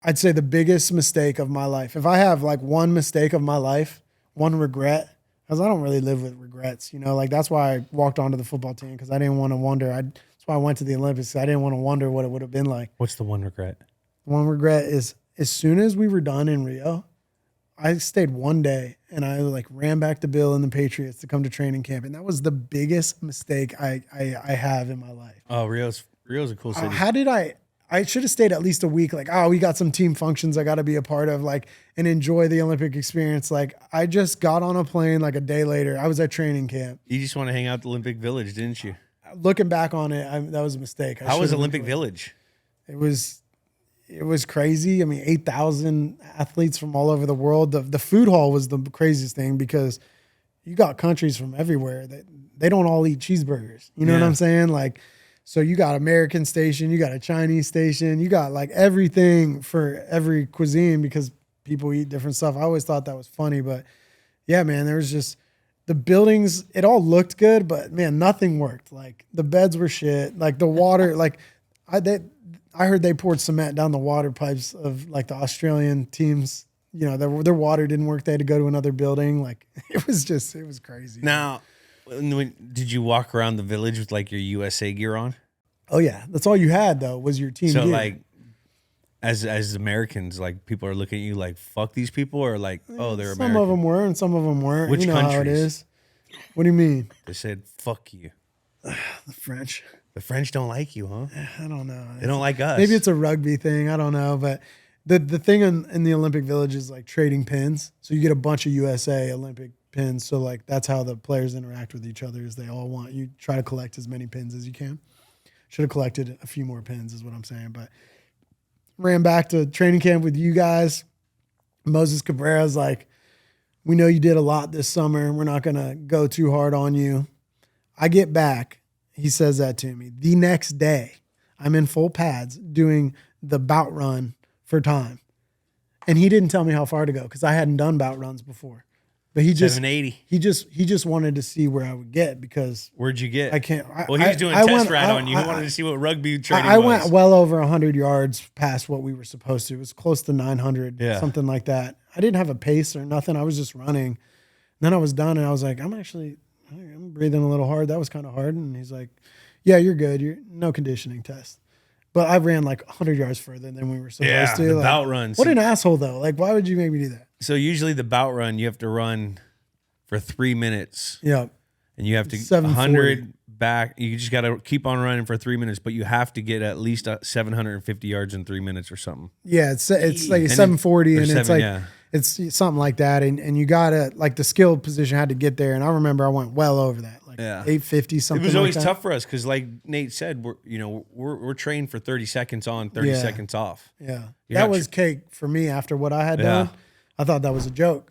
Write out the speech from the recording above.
I'd say the biggest mistake of my life. If I have like one mistake of my life, one regret, because I don't really live with regrets, like that's why I walked onto the football team because I didn't want to wonder. That's why I went to the Olympics. I didn't want to wonder what it would have been like. What's the one regret? One regret is as soon as we were done in Rio, I stayed one day and I like ran back to Bill and the Patriots to come to training camp, and that was the biggest mistake I have in my life. Oh, Rio's a cool city. How did I should have stayed at least a week. Like, we got some team functions I got to be a part of, like, and enjoy the Olympic experience. Like, I just got on a plane like a day later. I was at training camp. You just want to hang out at the Olympic Village, didn't you? Looking back on it, that was a mistake. How was Olympic Village? It was crazy. I mean, 8,000 athletes from all over the world. The food hall was the craziest thing because you got countries from everywhere that they don't all eat cheeseburgers. You know what I'm saying? Like, so you got American station, you got a Chinese station, you got like everything for every cuisine because people eat different stuff. I always thought that was funny, but yeah, man, there was just the buildings, it all looked good, but man, nothing worked. Like the beds were shit. Like the water, like I heard they poured cement down the water pipes of like the Australian teams. Their water didn't work. They had to go to another building. Like it was crazy. Now, did you walk around the village with like your USA gear on? Oh yeah, that's all you had though was your team gear. So like, as Americans, like people are looking at you like fuck these people, or like oh they're some American. of them were and some of them weren't. Which you know countries? how it is. What do you mean? They said fuck you. The French. The French don't like you, huh? I don't know. They don't like us. Maybe it's a rugby thing. I don't know, but the thing in the Olympic Village is like trading pins. So you get a bunch of USA Olympic pins. So like that's how the players interact with each other. Is they all want you try to collect as many pins as you can. Should have collected a few more pins, is what I'm saying. But ran back to training camp with you guys. Moses Cabrera's like, we know you did a lot this summer. We're not gonna go too hard on you. I get back. He says that to me. The next day, I'm in full pads doing the bout run for time. And he didn't tell me how far to go because I hadn't done bout runs before. But he just 780. He just wanted to see where I would get because where'd you get? I can't. Well, he was doing a test ride on you. He wanted to see what rugby training was. I went well over 100 yards past what we were supposed to. It was close to 900, something like that. I didn't have a pace or nothing. I was just running. And then I was done and I was like, I'm breathing a little hard. That was kind of hard. And he's like, yeah, you're good. You're no conditioning test. But I ran like 100 yards further than we were supposed to. The like, bout runs. What an asshole, though. Like, why would you make me do that? So usually the bout run, you have to run for 3 minutes. Yeah. And you have to 100 back. You just got to keep on running for 3 minutes, but you have to get at least 750 yards in 3 minutes or something. Yeah, it's like 740 and it's like it's something like that. And you gotta like the skill position had to get there. And I remember I went well over that. 850 something. It was always like tough for us because, like Nate said, we're trained for 30 seconds on, 30 seconds off. Yeah, that was cake for me after what I had done. I thought that was a joke